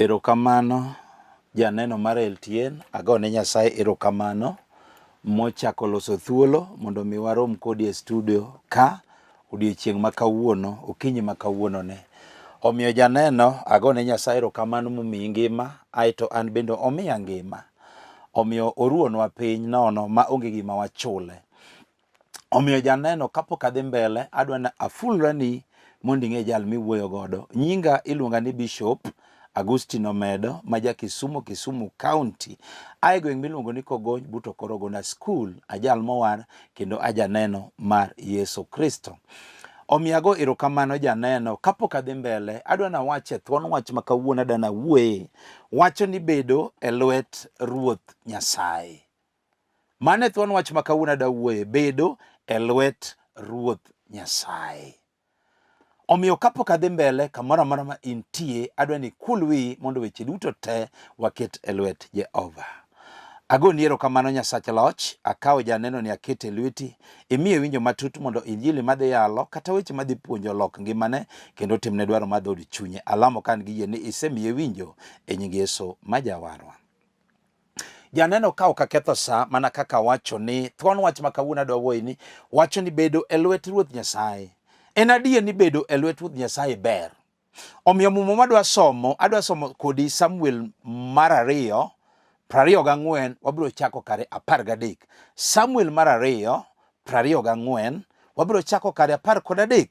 Erokamano janeno mar Eltien, agone Nyasaye erokamano mochako loso thuolo mondo mi warom kodi e studio ka odiochieng' ma kawuono, okinyi ma kawuono ne. Omiyo janeno agone Nyasaye erokamano momiyi ngima, aito an bende omiya ngima. Omiyo oruonwa piny nono ma onge gima wachule. Omiyo janeno kapok adhi mbele adwana afulrani mondo ing'e jal miwuoyo godo. Nyinga iluonga ni Bishop Agustin Omedo maja Kisumu County. Ae gweng' miluongo ni Kogony buto Korogona School, ajal mowar kendo ajaneno mar Yesu Kristo. Omiyago erokamano janeno kapok adhi mbele adwana wache thuon wach ma kawuono adwana wuoye. Wacho ni bedo e lwet Ruoth Nyasaye. Mane thuon wach ma kawuono adwa wuoye, bedo e lwet Ruoth Nyasaye. Omiyo kapok adhi mbele kamoro amora ma intie adwani ikul wiyi mondo weche duto te waket e lwet Jehova. Agoni erokamano Nyasach loch, akawo janeno ni akete e lweti, imiye winjo matut mondo Injili madhi yalo kata weche madhi puonjo lok ngimane kendo timne dwaro mar dhood chunye. Alamo kan gi yie ni isemiye winjo e nying Yesu ma Jawarwa. Janeno ka ok aketho sa mana kaka wacho ni thuon wach ma kawuono adwa wuoye ni wacho ni bedo e lwet Ruoth Nyasaye. En adier ni bedo e lwet Ruoth Nyasaye ber. Omiyo muma madwa somo kodi Samuel mar 2, 24, wabiro chako kare 13. Samuel mar 2, 24, wabiro chako kare 13.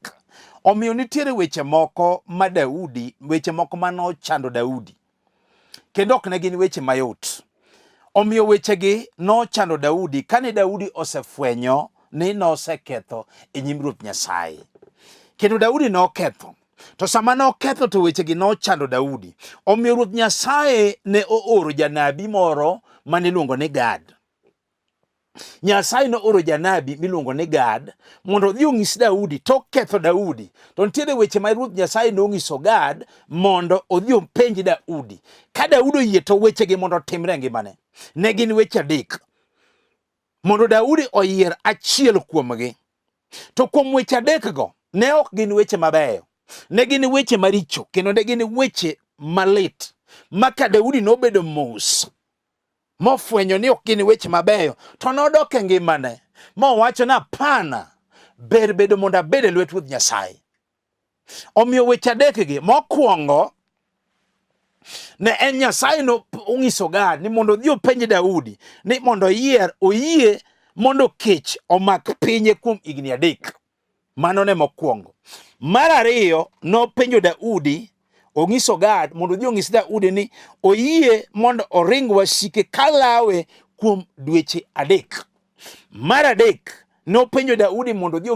Omiyo nitiere weche moko ma Daudi, weche moko manochando Daudi. Kendo ok ne gin weche mayot. Omiyo wechegi nochando Daudi kane Daudi osefwenyo ni noseketho e nyim Ruoth Nyasaye. Kendo Daudi noketho. To sama noketho to wechegi nochando Daudi. Omiyo Ruoth Nyasaye ne ooro janabi moro maniluongo ni Gad. Nyasaye no oro janabi miluongo ni Gad mondo odhi onyis Daudi tok ketho Daudi. To nitiere weche ma Ruoth Nyasaye nonyiso Gad mondo odhi openj Daudi. Ka Daudi oyie to wechegi mondo otimre ngimane. Ne gin weche adek. Mondo Daudi oyier achiel kuomgi. To kuom weche adek go ne ok gin weche mabeyo. Ne gin weche maricho kendo ne gin weche malit. Maka Daudi nobedo mos. Mofwenyo ni ok gin weche mabeyo. To nodok e ngimane. Mowacho na pana ber bedo mondo abed e lwet Ruoth Nyasaye. Omiyo weche adek gi mokwongo ne en Nyasaye no onyiso Gad ni mondo odhi openj Daudi ni mondo oyie mondo kech omak pinye kuom higni 3. Mano ne mokwongo. Mar 2 nopenjo Daudi, onyiso Gad mondo odhi onyis Daudi ni oyie mondo oring wasike kalawe kuom dueche 3. Mar 3 nopenjo Daudi mondo odhi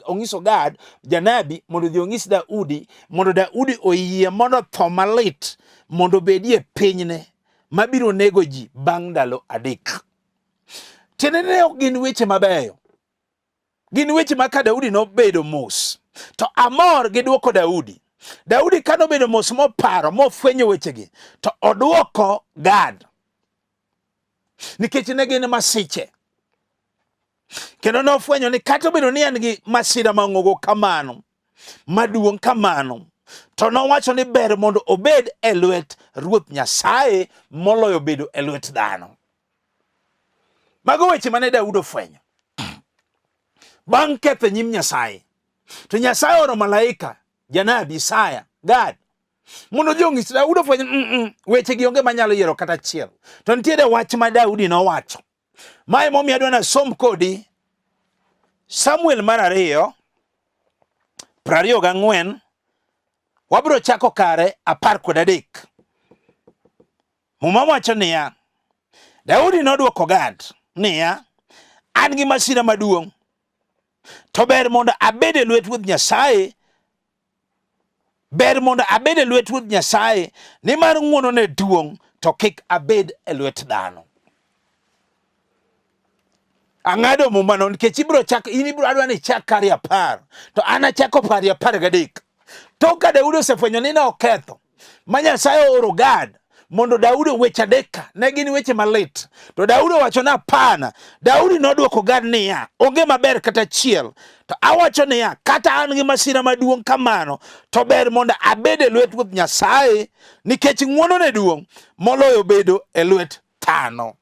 onyiso Gad janabi mondo odhi onyis Daudi mondo Daudi oyie mondo tho malit mondo bedie pinyne mabiro nego ji bang' ndalo 3. Tiende ne ok gin weche mabeyo. Gin weche ma ka Daudi nobedo mos. To amor gi dwoko Daudi. Daudi ka nobedo mos moparo mofwenyo wechegi to odwoko Gad. Nikech ne gin masiche. Kendo nofwenyo ni kata obedo ni en gi masira mang'ogo kamano, maduong' kamano, to nowacho ni ber mondo obed e lwet Ruoth Nyasaye moloyo bedo e lwet dhano. Mago weche mane Daudi ofwenyo. Bang' ketho nyim Nyasaye. To Nyasaye oro malaika, janabi Isaya, Gad, mondo odhi onyis Daudi ofwenyo weche gi onge manyalo yiero kata achiel. To nitiere wach ma Daudi nowacho. Mae momiyo adwana som kodi Samuel mar 2, 24, wabiro chako kare 13. Muma wacho niya, Daudi nodwoko Gad niya, an gi masira maduong'. To ber mondo abed e lwet Ruoth Nyasaye. Ber mondo abed e lwet Ruoth Nyasaye ni mar ng'wono ne duong' to kik abed e lwet dhano. Ang'ado muma no nikech ibiro adwa ni chak kare 10 to an achako pari 13. Tok ka Daudi osefwenyo ni ne oketho ma Nyasaye oro Gad mondo Daudi weche adek ne gin weche malit. To Daudi wacho na pana. Daudi nodwoko Gad niya, onge maber kata achiel. To awacho niya, kata an gi masira maduong' kamano, to ber mondo abed e lwet Ruoth Nyasaye, nikech ng'wono ne duong' moloyo bedo e lwet dhano.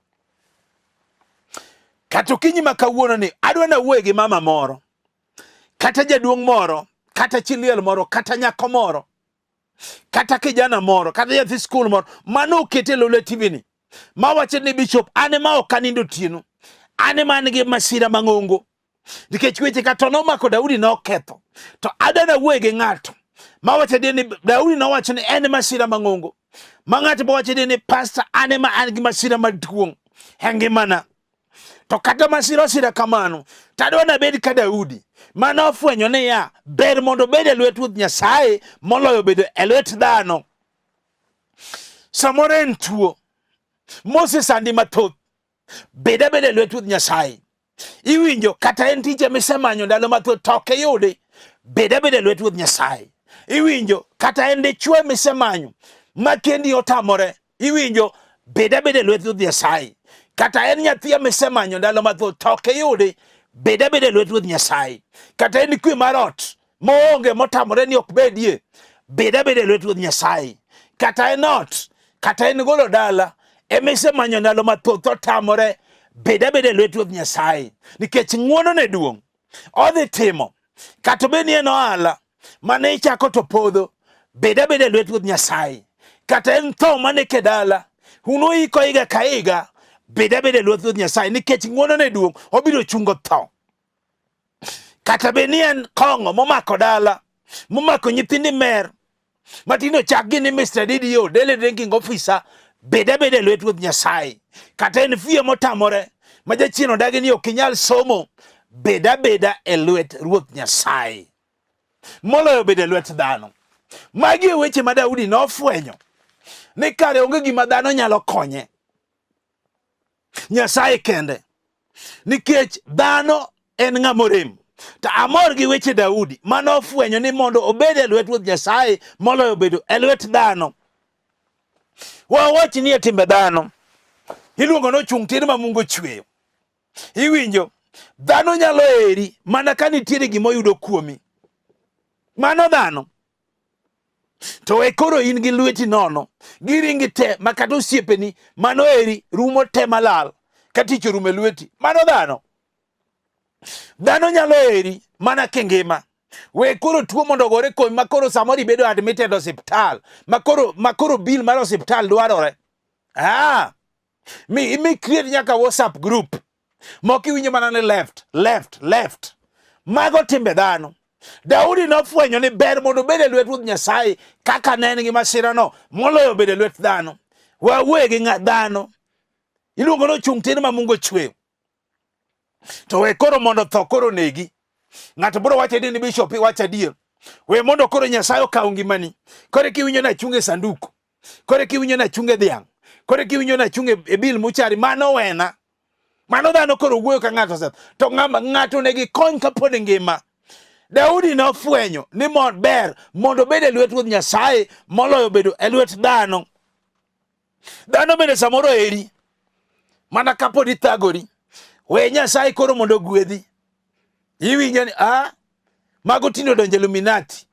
Kata okinyi ma kawuono ni adwa na wuoye gi mama moro, kata jaduong' moro, kata chiliel moro, kata nyako moro, kata kijana moro, kata nyathi skul moro, mano okete e lwet TV ma wacho ni bishop, ane ma ok anindo otieno, ane ma nigi masira mang'ongo, nikech weche kata nomako Daudi noketho. To adwa na wuoye gi ng'ato ma wacho ni Daudi nowacho ni en masira mang'ongo, ma ng'ato bo wacho ni pastor, ane ma an gi masira maduong' e ngimana. To kata masira osira kamano, tadwa na bed ka Daudi mano ofwenyo ni ya ber mondo bed e lwet Ruoth Nyasaye moloyo bedo e lwet dhano. Samoro en tuo Moses andi mathoth, bed e lwet Ruoth Nyasaye. Iwinjo kata en tije misemanyo ndalo mathoth to ok iyude, bed e lwet Ruoth Nyasaye. Iwinjo kata en dichwo misemanyo ma kendi otamore, iwinjo bed e lwet Ruoth Nyasaye. Kata en nyathi misemanyo ndalo mathoth to ok iyude, bed e lwet Ruoth Nyasaye. Kata en kwe mar ot moonge motamore ni ok bedie, bed e lwet Ruoth Nyasaye. Kata en ot, kata en golo dala emisemanyo ndalo mathoth otamore, bed e lwet Ruoth Nyasaye, nikech ng'wono ne duong' odhi timo. Kata be ni en ohala mane ichako to podho, bed e lwet Ruoth Nyasaye. Kata en tho mane ke dala uno iko higa ka higa, bed e lwet Ruoth Nyasaye, nikech ng'wono ne duong' obiro chungo tho. Kata be ni en kong'o momako dala, momako nyithindi mer matino chak gi ni Mr. DDO, Daily Drinking Officer, bed e lwet Ruoth Nyasaye. Kata en fie motamore ma jachien odagi ni ok inyal somo, bed e lwet Ruoth Nyasaye moloyo bed e lwet dhano. Magi e weche ma Daudi nofwenyo ni kare onge gima dhano nyalo konye, Nyasaye kende, nikech dhano en ng'ama rem. To amor gi weche Daudi mano ofwenyo ni mondo obed e lwet Ruoth Nyasaye moloyo bedo e lwet dhano. Wawach ni e timbe dhano iluongo no chung' tir ma Mungu chweyo. Iwinjo dhano nyalo eri mana ka nitiere gima oyudo kuomi, mano dhano. To e koro in gi lweti nono, giringi te makata osiepeni mano eri rumo te malal katicho rume lweti, mano dhano. Dhano nyalo eri mana kingima. We koro tuo mondo gore komi makoro samori bedo admitted hospital, makoro bill mar hospital dwarore. Mi create nyaka WhatsApp group moki winjo mana ni left. Mago timbe dhano. Daudi nofwenyo ni ber mondo bed e lwet Ruoth Nyasaye kaka ne en gi masira no moloyo bed e lwet dhano. Wawuoye gi dhano iluongo no chung' tir ma Mungu chweyo. To we koro mondo tho koro negi. Ng'ato biro wacho ni bishop wacho adier. We mondo koro Nyasaye okaw ngimani. Koro kiwinjo na chunge sanduku. Koro kiwinjo na chunge dhiang'. Koro kiwinjo na chunge e bil muchari, mano wena. Mano dhano koro wuoyo ka ng'ato seth. To ng'ato negi kony kapod ngima. Daudi nofwenyo ni ber mondo bed e lwet Ruoth Nyasaye moloyo bedo e lwet dhano. Dhano bende samoro eri mana kapod ithagori. We Nyasaye koro mondo gwedhi. Iwinjo ni mago tino donjo Illuminati.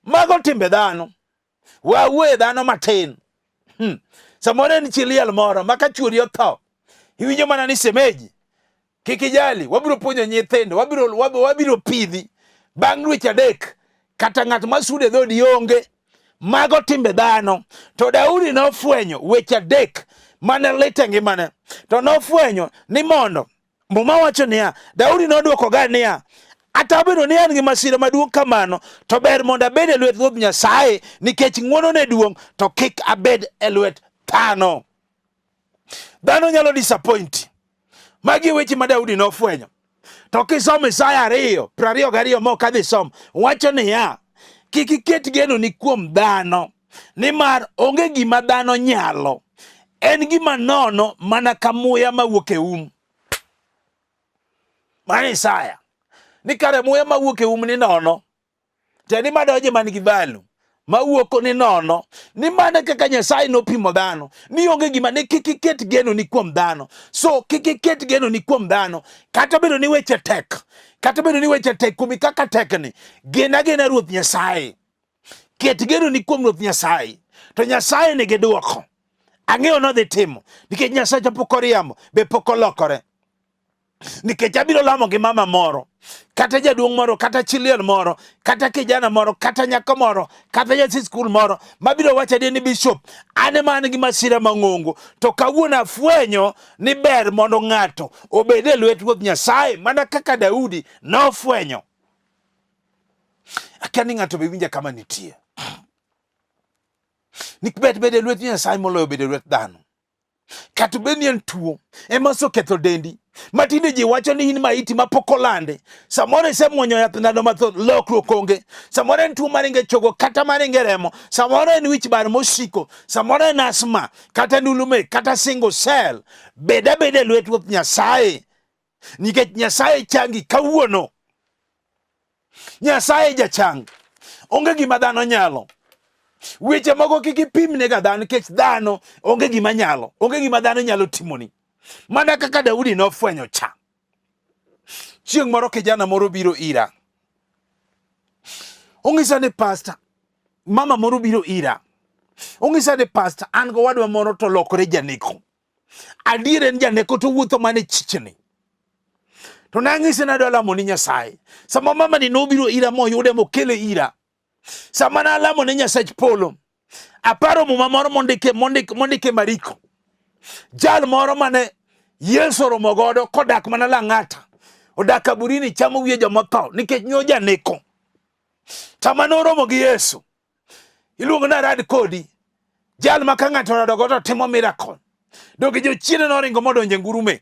Mago timbe dhano. Wawuoye dhano matin. Samoro en chiliel moro maka chuori otho. Iwinjo mana ni semeji, kik ijali, wabiro puonjo nyithindo, wabiro pidhi bang' dweche adek, kata ng'at masude dhodi onge. Mago timbe dhano. To Daudi nofwenyo weche adek mane lit e ngimane. To nofwenyo ni mondo Muma wacho niya, Daudi nodwoko Gad niya, ata obedo ni an gi masira maduong' kamano, to ber mondo abed e lwet Ruoth Nyasaye, nikech ng'wono ne duong', to kik abed e lwet dhano. Dhano nyalo disappoint. Magi weche ma Daudi nofwenyo. To kisomo Isaya 2:22 mok adhi som, wacho niya, kik iket geno ni kuom dhano, nimar onge gima dhano nyalo. En gima nono mana ka muya mawuok e Mane Isaya. Ni kare muya mawuok e ni nono. Teni madonje man gi valu. mawuoko ni nono, ni mana kaka Nyasaye nopimo dhano, ni onge gima ne kiket geno ni kuom dhano. So kiket geno ni kuom dhano, kata bedo ni weche tek, kumi kaka tekni, gena Ruoth Nyasaye. Ket geno ni kuom Ruoth Nyasaye, to Nyasaye nigi duoko. Ang'eyo nodhi timo, nikech Nyasaye pok oriambo, be pok olokore. Nikech abiro lamo gi mama moro, kata jaduong' moro, kata chiliel moro, kata kijana moro, kata nyako moro, kata nyathi skul moro, mabiro wacho ni bishop, ane man gi masira mang'ongo, to kawuono afwenyo ni ber mondo ng'ato obed e lwet Ruoth Nyasaye, mana kaka Daudi nofwenyo. Akia ni ng'ato be winja kama nitie. Nikbet bede lwet Nyasaye moloyo bede lwet dhano. Kata bed ni en tuo ema oseketho dendi, matinde ji wacho ni in maiti mapok olande. Samoro isemuonyo yath ndalo mathoth, lokruok onge. Samoro en tuo maringe chogo kata maringe remo. Samoro en wich bar mosiko. Samoro en asma, kata ndulume, kata single cell. Beda bede lwet Ruoth Nyasaye, nikech Nyasaye changi kawuono. Nyasaye jachang, onge gima dhano nyalo. Weche mogo kikipimne ga dhano, nikech dhano onge gima nyalo, onge gima dhano nyalo timoni. Mana kaka Daudi nofwenyo cha. Chieng' moro kijana moro biro ira, ong'isa ni pastor, mama moro biro ira, ong'isa ni pastor, an go wadwa moro to lokore janeko. Adier en janeko to wuotho mane chichni. To nang'ise na lamo ni Nyasaye. Sama mama ni nobiro ira moyude mokele ira, sama na lamo ni Nyasach polo, aparo muma moro mondike Mariko. Jal moro mane Yesu oromo godo kodak mana Lang'ata, odak kaburini chamo wiye jomotho nikech nyo janeko. Tama noromo gi Yesu, iluongo na rad kodi, jal ma ka ng'ato rado godo timo miracle. Dogi jochiende noringo modonje ngurume.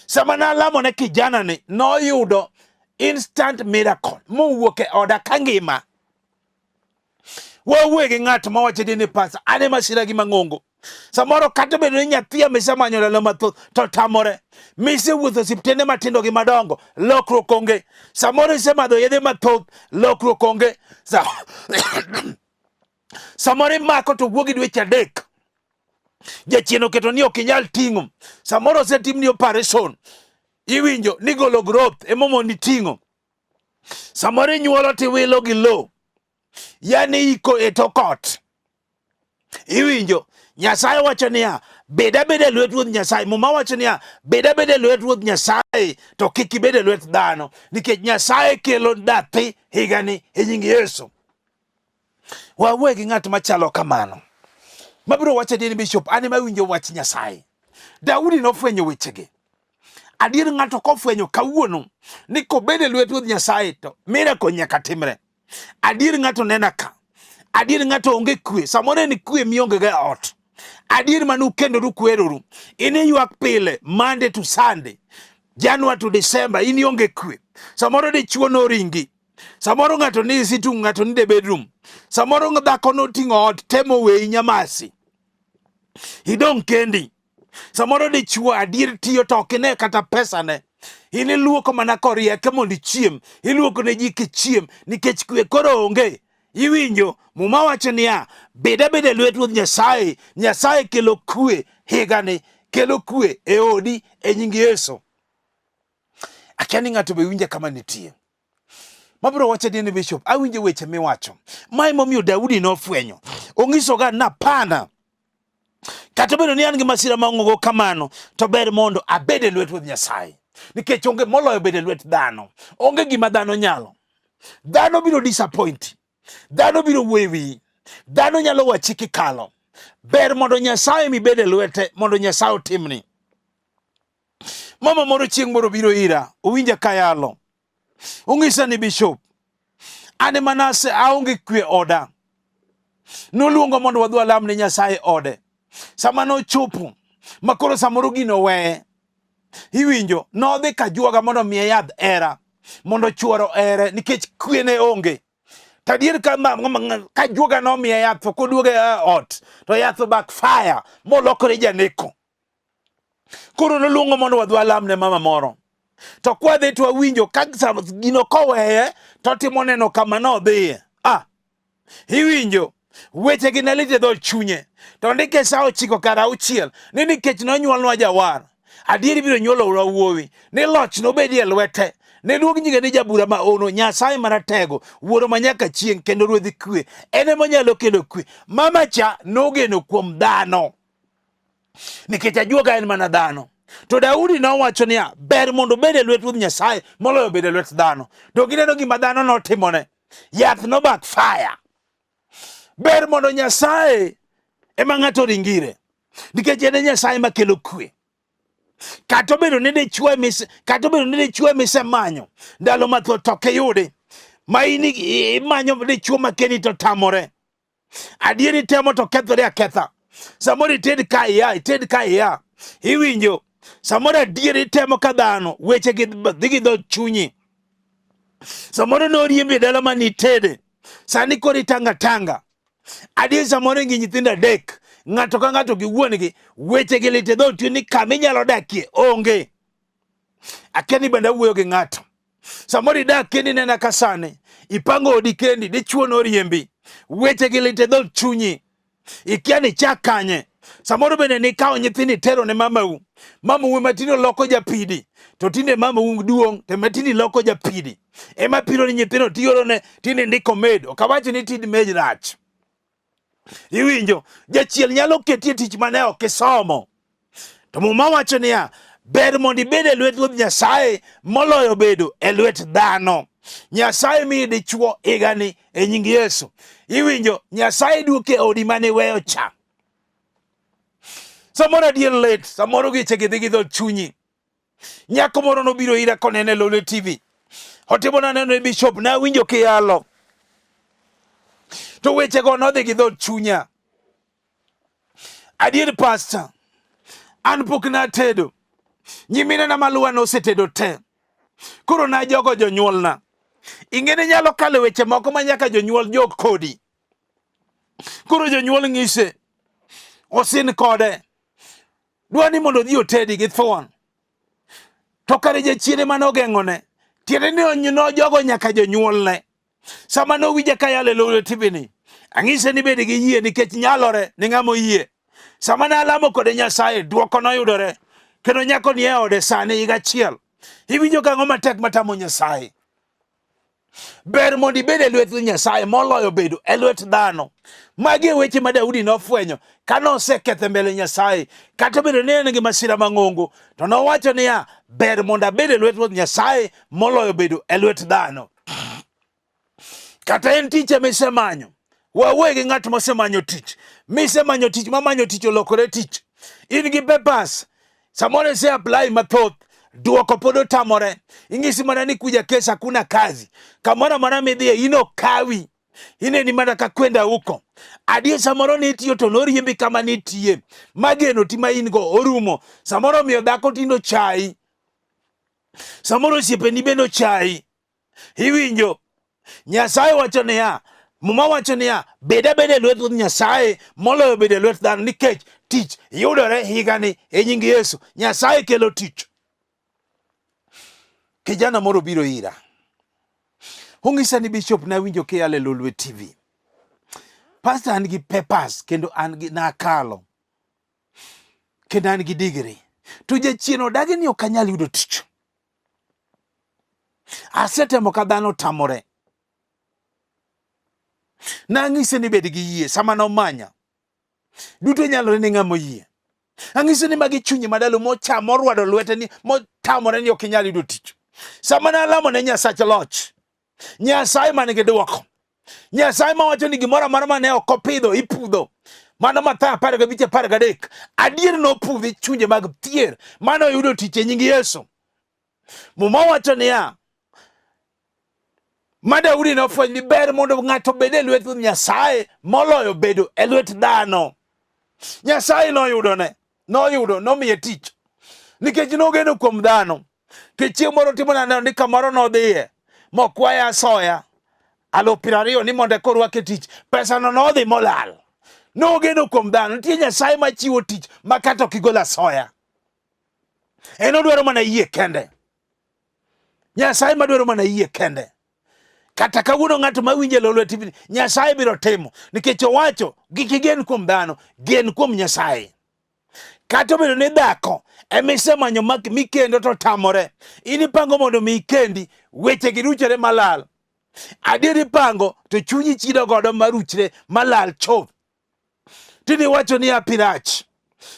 Sama na lamo ne kijana ni noyudo instant miracle, mowuok e oda kangima. Wawuoyo gi ng'at mawacho ni pastor, ane masira gi mang'ongo. Samoro kata bedo ni nyathi misemanyo ndalo mathoth to tamore. Misewuotho osiptende matindo gi madongo, lokruok onge. Samoro isemadho yedhe mathoth, lokruok onge. Samoro imako to wuogi dweche adek, jachien oketo ni ok inyal ting'o. Samoro osetimni operation, iwinjo ni golo growth emomondi ting'o. Samoro inyuolo tiwilo gi low, yani iko e tokot. Iwinjo Nyasaye wacho niya, beda bede lwet Ruoth Nyasaye. Muma wacho niya, beda bede lwet Ruoth Nyasaye, to kik ibede lwet dhano, nikech Nyasaye kelo dathi higani e nying Yesu. Wawuoyo gi ng'at machalo kamano, mabiro wacho ni bishop, ane mawinjo wach Nyasaye. Daudi nofwenyo wechegi. Adier ng'ato kofwenyo kawuono ni kobede lwet Ruoth Nyasaye to miracle nyaka timre. Adier ng'ato nena ka. Adier ng'ato onge kwe. Samoro ni kwe mionge ga ot. Adier manu kendo rukweroru. Ini yuak pile, Monday to Sunday, January to December, ini onge kwe. Samoro di chuo no ringi. Samoro ng'ato ni situ, ng'ato ni de bedroom. Samoro dhako no ting'o ot, temo we nyamasi. Idong kendi. Samoro di chuo adier tiyo tokine kata pesa ne. Ini luoko mana korieke mondo ichiem. Iluoko ne ji kichiem, nikech kwe koro onge. Iwinjo, muma wacho niya, beda bede lwet Ruoth Nyasaye. Nyasaye kelo kwe higani, kelo kwe e odi e nying Yesu. Akia ni ng'ato be winja kama nitie. Mabiro wacho ni bishop, awinjo weche miwacho. Mae momiyo Daudi nofwenyo. Ong'iso ga na pana. Kata bedo ni an gi masira mang'ongo kamano, to ber mondo abede lwet Ruoth Nyasaye. Nikech onge moloyo bede lwet dhano. Onge gima dhano nyalo. Dhano biro disappoint. Dhano biro wewi. Dhano nyalo wachi kikalo. Ber mondo Nyasaye mi bede lwete, mondo Nyasaye otimni. Mama moro chieng' moro biro ira, owinja kayalo. Ong'isa ni bishop, ane Manase aonge kwe oda. Noluongo mondo wadhi walam ne Nyasaye ode. Sama nochopo, makoro samoro gino weye. Iwinjo, nodhi kajuoga mondo miye yadh era, mondo chuoro ere, nikech kwe ne onge. Tadier ka juoga no miye yath, to koduoge ot, to yath backfire, molokore janeko. Koro noluongo mondo wadhi walam ne mama moro. To kwadhi to awinjo ka gino koweye, to timo neno kama nodhiye. Iwinjo, weche gi ne lit e dho chunye. To ndike sa 9:6 ni nikech nonyuolnwa jawar, adieri biro nyuolo wuowi, ni loch nobedi e lwete, ne duog nyinge ni jabura maono, Nyasaye maratego, wuoro manyaka chieng' kendo ruodh kwe. En ema onyalo kelo kwe. Mama cha nogeno kuom dhano, nikech ajuoga en mana dhano. To Daudi nowacho niya, ber mondo obed e lwet Ruoth Nyasaye moloyo bedo e lwet dhano. To gineno gima dhano notimone. Yath no backfire. Ber mondo Nyasaye ema ng'ato ringire, nikech en Nyasaye makelo kwe. Kata obedo ni dichwo misemanyo ndalo mathoth to ok iyudi, ma imanyo dichwo makeni to tamore. Adieri temo to kethore aketha. Samoro ited ka iya, iwinjo. Samoro adieri temo ka dhano, weche dhi gi dho chunyi. Samoro noriembi dala manitede, sani koro itanga. Adieri samoro ngi nyithindo adek, ng'ato ka ng'ato gi wuon-gi, weche gi lit e dho chunyi ni kama inyalo dakie onge. Akia ni bende awuoyo gi ng'ato. Samoro idak kendi nena ka sani, ipango odi kendi, dichwo noriembi, weche gi lit e dho chunyi, ikia ni chak kanye. Samoro bende nikawo nyithini tero ne mamau, mamau matino loko japidi, to tinde mamau duong', to matini loko japidi. Ema piro ni nyithino tioro ne tini ndiko Omedo, ok awachi ni tid mej rach. Iwinjo, jachiel nyalo ketie tich mane ok isomo. To Muma wacho niya, ber mondo ibed e lwet Ruoth Nyasaye moloyo bedo e lwet dhano. Nyasaye miyi dichwo higani e nying Yesu. Iwinjo, Nyasaye duoke odi mane weyo cha. Samoro adier lit, samoro geche gi dhi gi dho chunyi. Nyako moro nobiro ira konene Lole TV. Otimo na neno bishop, na winjo kiyalo. To weche go nodhi gi dho chunya. Adier pastor, an pok na tedo. Nyimine na maluwa no setedo te. Koro na jogo jonyuolna. Ingene nyalo kale weche moko manyaka jonyuol jog kodi. Koro jonyuol ng'ise, osin kode, dwani mondo dhi otedi gi thuon. To kare jachiene manogeng'one, tiende ni no jogo nyaka jonyuolne. Sama nowinja ka yale Lole TV ni, ang'ise ni bed gi yie nikech nyalore ni ng'amo yie. Sama ne alamo kode Nyasaye, duoko noyudore. Kendo nyako ni e ode sani higa achiel. Iwinjo kang'o matek matamo Nyasaye. Ber mondo ibed e lwet Nyasaye moloyo bedo e lwet dhano. Magi e weche ma Daudi nofwenyo ka noseketho mbele Nyasaye. Kata bedo ni en gi masira mang'ongo, to nowacho niya, ber mondo abed e lwet Ruoth Nyasaye moloyo bedo e lwet dhano. Kata en tich misemanyo, wawuoyo gi ng'at mosemanyo tich. Misemanyo tich, mamanyo tich olokore tich. In gi papers, samoro se apply mathoth, duoko pod otamore. Ing'isi mana ni kuja kesa hakuna kazi. Kamoro mana midhiye ino kawi. Ineni mana ka kwenda huko. Adier samoro ni itiyo to noriembi kama ni itiye. Mageno ti ma in go orumo. Samoro miyo dhako tindo chai. Samoro osiepeni bende chai. Iwinjo, Nyasaye wacho niya, Muma wacho niya, bed abeda e lwet Ruoth Nyasaye moloyo bedo e lwet dhano, nikech tich yudore higani e nying Yesu. Nyasaye kelo tich. Kijana moro biro ira. Ong'isa ni bishop, na winjo kiyale Lwet TV. Pastor, an gi papers kendo an gi nakalo. Kendo an gi degree. To jachien odagi ni ok anyal yudo tich. Asetemo ka dhano tamore. Na ang'ise ni bed gi yie sama nomanya. Duto nyalore ni ng'amo yie. Ang'ise ni magi chunyi madalo mochamo orwado lwete ni motamore ni ok inyal yudo tich. Sama na alamo ne Nyasach loch. Nyasaye man gi duoko. Nyasaye mawacho ni gimoro amora mane ok opidho ipudho. Mano Mathayo 15:13. Adier nopudhi chunje mag thier mano yudo tich e nying Yesu. Muma wacho niya, ma Daudi nofwenyo ni ber mondo ng'ato bed e lwet Nyasaye moloyo bedo e lwet dhano. Nyasaye noyudo, nomiye tich. Nikech nogeno kuom dhano. Chieng' moro timo na neno ni kamoro nodhiye, mokwaya asoya, 20,000 ni mondo korwake tich. Pesa no nodhi molal. Nogeno kuom dhano. Nitie Nyasaye machiwo tich makata ok igolo asoya. En odwaro mana yie kende. Nyasaye madwaro mana yie kende. Kata kawuono ng'ato mawinje lolo TV, Nyasaye biro timo, nikech owacho gik igen kuom dhano, gen kuom Nyasaye. Kata obedo ni dhako emisemanyo mikendo to tamore, inipango mondo mi ikendi, weche gi ruchore malal. Adieri pango to chunyi chido godo maruchre malal chuth. Tini wacho ni apirach.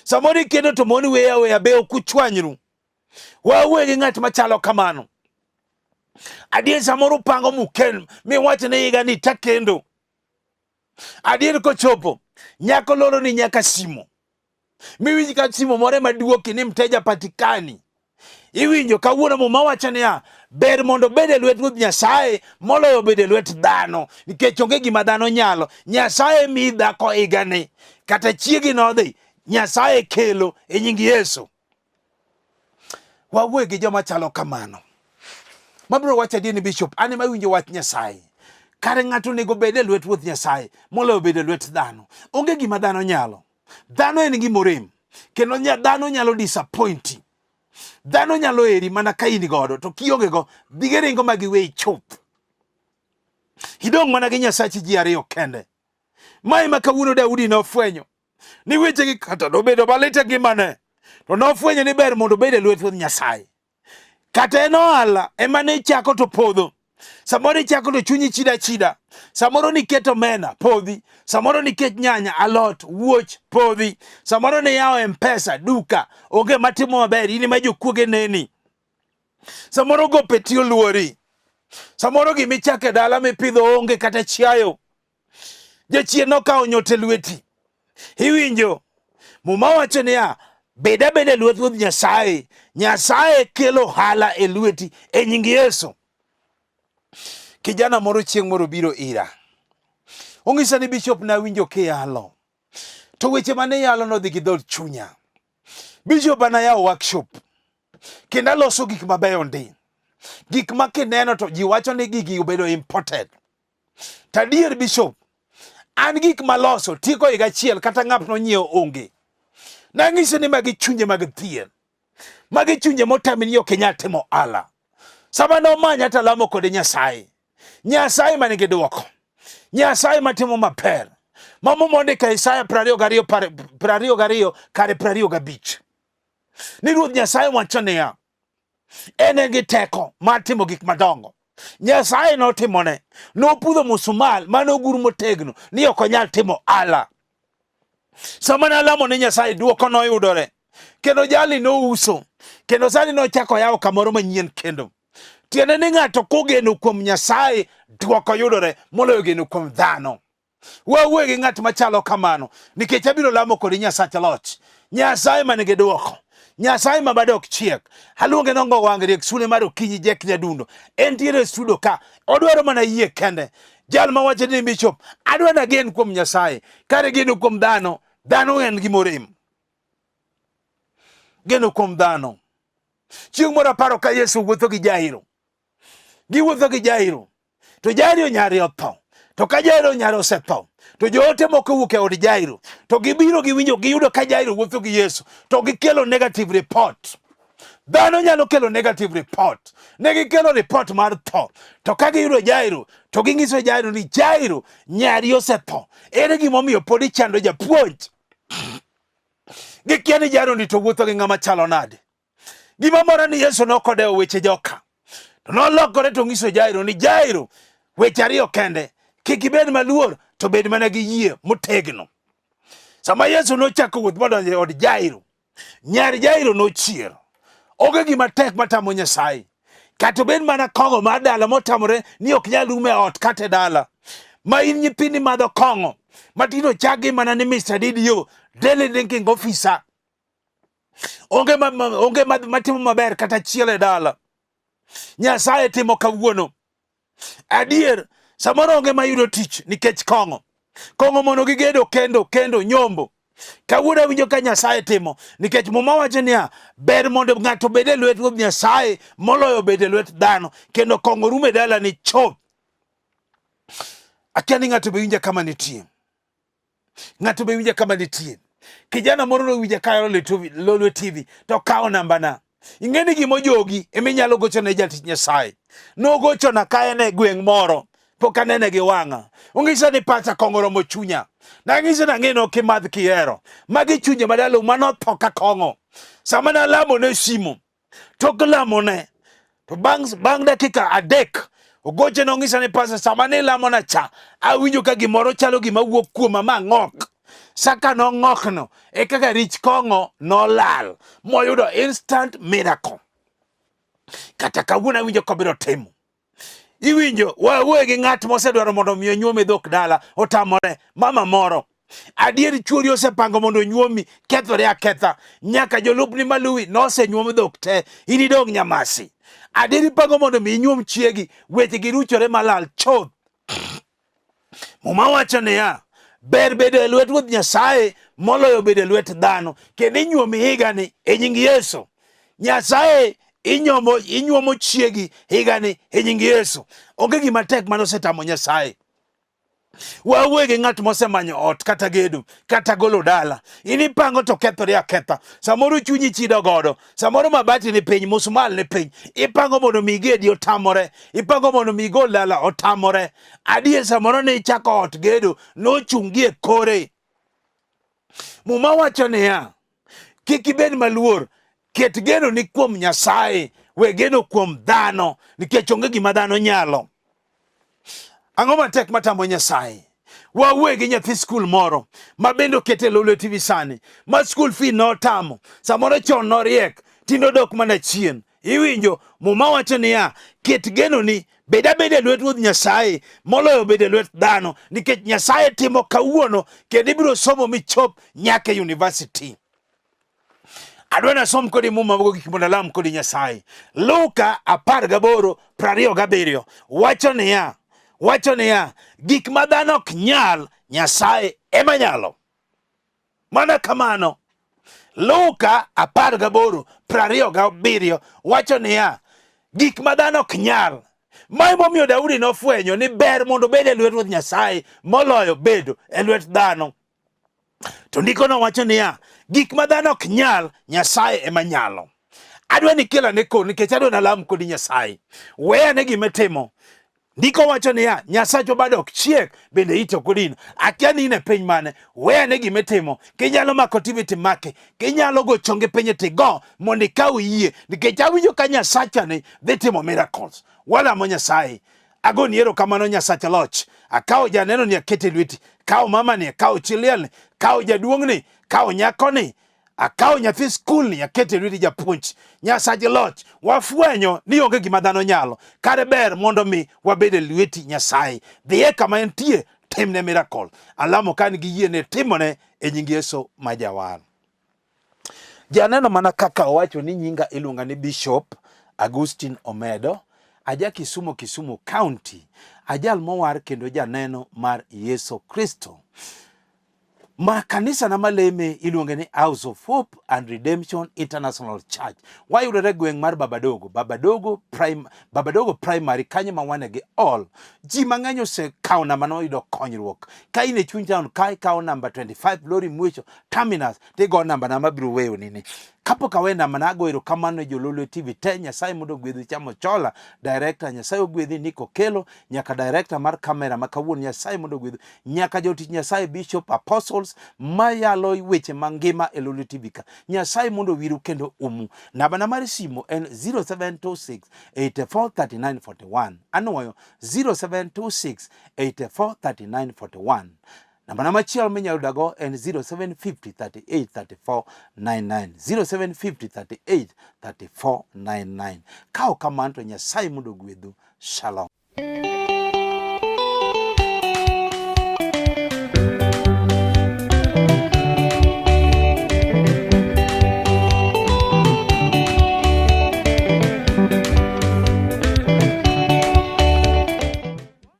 Samori kendo to moni weya be okuchwanyru. Wawe gi ng'at machalo kamano. Adieri samoro pango muken mi wacho ni higa ni takendo. Adieri kochopo nyako loro ni nyaka simo. Miwinji ka simo more maduoki ni mteja patikani. Iwinjo kawuono muma wacho niya, ber mondo bede Lwet Ruoth Nyasaye moloyo bede lwet dhano, nikech onge gima dhano nyalo. Nyasaye mi dhako higani, kata chiegi nodhi, Nyasaye kelo e nying Yesu. Wawuoyo gi joma chalo kamano. Mabiro wacho adier ni Bishop, an ema winjo wach Nyasaye. Kare ng'ato nego bede Lwet Ruoth Nyasaye moloyo bede lwet dhano. Onge gima dhano nyalo. Dhano en gimorem. Kendo dhano nyalo disappointi. Dhano nyalo eri mana ka in godo, to kionge go dige ringo magiwe chuth. Hidong mana gi Nyasachi ji ariyo kende. Mai ma kawuono Daudi nofwenyo ni weche gi kata nobedo malit e ngimane, to nofwenyo ni ber mondo bede Lwet Ruoth Nyasaye. Kata en ohala ema ne chako to podho. Samoro ichako to chunyi chida. Samoro niketo mena podhi. Samoro niket nyanya, alot, wuoch podhi. Samoro ni yao M-Pesa, duka, onge matimo maber, ini ma jokuoge neni. Samoro gope ti oluori. Samoro gimichake dala mipidho onge kata chiayo. Jachien nokawo nyote lweti. Iwinjo muma wacho niya, beda Lwet Ruoth Nyasaye. Nyasaye kelo hala e lweti e nying Yesu. Kijana moro chieng' moro biro ira. Ong'isa ni Bishop na winjo kiyalo. To weche mane yalo nodhi gi dhod chunya. Bishop ana yawo workshop. Kendo aloso gik mabeyo ndi. Gik ma kineno to ji wacho ni gigi obedo imported. Tadier Bishop, an gik maloso tieko higa achiel kata ng'ap no nyiewo onge. Nang'ise ni magi chunje mag thier. Magi chunje motami ni ok inyal timo ala. Sama nomanya to alamo kode Nyasaye. Nyasaye manigi duoko. Nyasaye matimo maber. Mamo mondika Isaya 22 kare 25. Ni Ruoth Nyasaye wacho niya, en gi teko mar timo gik madongo. Nyasaye notimone. Nopudho musumal manogur motegno ni ok onyal timo ala. Sama nalamo ne Nyasaye duoko noyudore. Kendo jali nouso. Kendo sani nochako yawo kamoro manyien kendo. Tiende ni ng'ato kogeno kuom Nyasaye duoko yudore moloyo geno kuom dhano. Wawuoyo gi ng'at machalo kamano, nikech abiro lamo kod Nyasach loch. Nyasaye manigi duoko. Nyasaye ma bade ok chiek. Aluonge nongo wang'e riek sune mar okinyi Jek Nyadundo. Entiere e studio ka. Odwaro mana yie kende. Jal ma wacho ni Bishop, adwa na gen kuom Nyasaye. Kare geno kuom dhano, dhano en gimorem. Geno kuom dhano. Chieng' moro aparo ka Yesu wuotho gi Jairo. Giwuotho gi Jairo. To Jairo nyare otho. To ka Jairo nyare osetho, to joote moko wuok e od Jairo. To gibiro giwinjo giyudo ka Jairo wuotho gi Yesu. To gikelo negative report. Dhano nyalo kelo negative report. Ne gikelo report mar tho. To ka giyudo Jairo, to ging'iso Jairo ni Jairo nyari osetho. Ere gimomiyo pod ichando japuonj? Gikia ni Jairo ni to wuotho gi ng'ama chalo nade. Gima moro ni Yesu nokodewo weche joka. To nolokore to ng'iso Jairo ni Jairo, weche ariyo kende, kik ibed maluor, to bed mana gi yie motegno. Sama Yesu nochako wuoth modonjo e od Jairo, nyar Jairo nochier. Onge gima tek matamo Nyasaye. Kata bed mana kong'o mar dala motamore ni ok nyal rume ot kata dala. Ma in nyithindi madho kong'o, matino chagi mana ni Mr. Didio, daily drinking officer. Onge matimo maber kata chiel e dala. Nyasaye timo kawuono. Adier, samoro onge mayudo tich nikech kong'o. Kong'o mono gigedo kendo nyombo. Kawuono winjo ka Nyasaye timo, nikech muma wacho niya, ber mondo ng'ato bede Lwet Ruoth Nyasaye moloyo bede lwet dhano. Kendo kong'o rume dala ni chop. Akia ni ng'ato be winja kama nitie. Ng'ato be winja kama nitie. Kijana moro no winja kayo lo TV to kawo namba na. Ing'eni gimo jogi eminyalo gocho ne jatich Nyasaye. No gocho na kae ne gweng' moro. pokanene gi wanga. Ungisa ni pata kongoro mochunya. Na ngisa na ngeno kimadh kiero. Magi chunye madalo mano toka kongo. Samana lamo ne simu. Tok lamo ne. To bang dakika adek. Ogoche no ngisa ni pasa samane lamo na cha. Awinjo ka gimoro chalo gima wuok kuoma ma ng'ok. Saka no ng'ok no. E kaka rich kongo no lal. Moyudo instant miracle. Kata kawuono awinjo kobiro timo. Iwinjo wawe gi ng'at mosedwaro mondo miyo nyuomi dhok dala otamore mama moro. Adier chuori osepango mondo nyuomi kethore aketha nyaka jolupni maluwi nose nyuom dhok te inidong nyamasi. Adier ipango mondo mi nyuom chiegi weche gi ruchore malal choth. Muma wacho niya ber bedo e lwet Ruoth Nyasaye moloyo bedo e lwet dhano kendo inyuomi higani e nying Yesu. Nyasaye inyuomo chiegi higani e nying Yesu. Onge gima tek mano setamo Nyasaye. Wawe gi ng'at mosemanyo ot kata gedo kata golo dala. Inipango to kethore aketha. Samoro chunyi chido godo. Samoro mabati ni piny, musmal ni piny. Ipango mondo mi gedi otamore. Ipango mondo mi gol dala otamore. Adier samoro ni ichako ot gedo nochungie kore. Muma wacho niya kik ibed maluor. Ket geno ni kuom Nyasaye, we geno kuom dhano, nikech onge gima dhano nyalo. Ang'o matek matamo Nyasaye? Wawe gi nyathi skul moro, ma bendo kete lolo TV sani, ma skul fee no tamo, samoro chon no riek, tindo dok mana chien. Iwinjo, muma wacho niya, ket geno ni, beda lwet Ruoth Nyasaye, moloyo bede lwet dhano, nikech Nyasaye timo kawuono, kendo ibiro somo michop nyaka university. Adwana som kodi muma mogo gik mondo alam kodi Nyasaye. Luka 18:27 wacho niya gik ma dhano ok nyal Nyasaye ema nyalo. Mana kamano. Luka 18:27 wacho niya gik ma dhano ok nyal. Mae momiyo Daudi nofwenyo ni ber mondo bed e lwet Ruoth Nyasaye moloyo bedo e lwet dhano. To ndiko no wacho niya gik ma dhano ok nyal Nyasaye ema nyalo. Adwa ni kela ne ko nikech adwa nalam kodi Nyasaye. Weya ne gimetimo. Ndiko wacho niya Nyasacho bado ok chiek bende ito kodino. Akia ni ine piny mane. Weya ne gimetimo. Kinyalo mako timiti make. Kinyalo go chonge penye tigo mondo ikaw yie. Nikech awinjo ka Nyasacha ni dhi timo miracles. Wala mo Nyasaye. Ago ni erokamano Nyasacha loch. Akawo janeno ni akete lweti. Kawo mama ni, akawo chiliel ni, kawo jaduong' ni, kawo nyako ni, akawo nyathi skul ni akete lweti japuonj. Nyasaye loch. Wafwenyo ni onge gima dhano nyalo. Kare ber mondo mi wabede lweti Nyasaye. Dhiye kama entie timne miracle. Alamo kan gi yie ne timone e nying Yesu majawar. Janeno mana kaka owacho ni nyinga iluonga ni Bishop Agustin Omedo. Aja Kisumu County. Ajal mowar kendo janeno mar Yesu Kristo. Ma kanisa na maleme iluonge ni House of Hope and Redemption International Church. Wayudore gweng' mar Babadogo Primary kanye mawane gi all. Ji mang'eny osekawo namba no yudo konyruok. Ka in e chuny town ka ikawo namba 25 Lori Mwecho Terminus tigo namba na mabiro weyo nini. Kapok awe namba na ago erokamano jololo TV te. Nyasaye mondo gwedhi Chamo Chola, director Nyasaye ogwedhi Niko Kelo, nyaka director mar kamera makawuon Nyasaye mondo gwedhi, nyaka jotich Nyasaye Bishop Apostles mayalo weche mangima e Lolo TV ka. Nyasaye mondo wiru kendo umu. Namba na mar simu en 0726 843941. Anuoyo 0726 843941. Namba machielo minyalo dago en 0750 383499. 0750 383499. Kao kamano to Nyasaye mondo gwedhu. Shalom.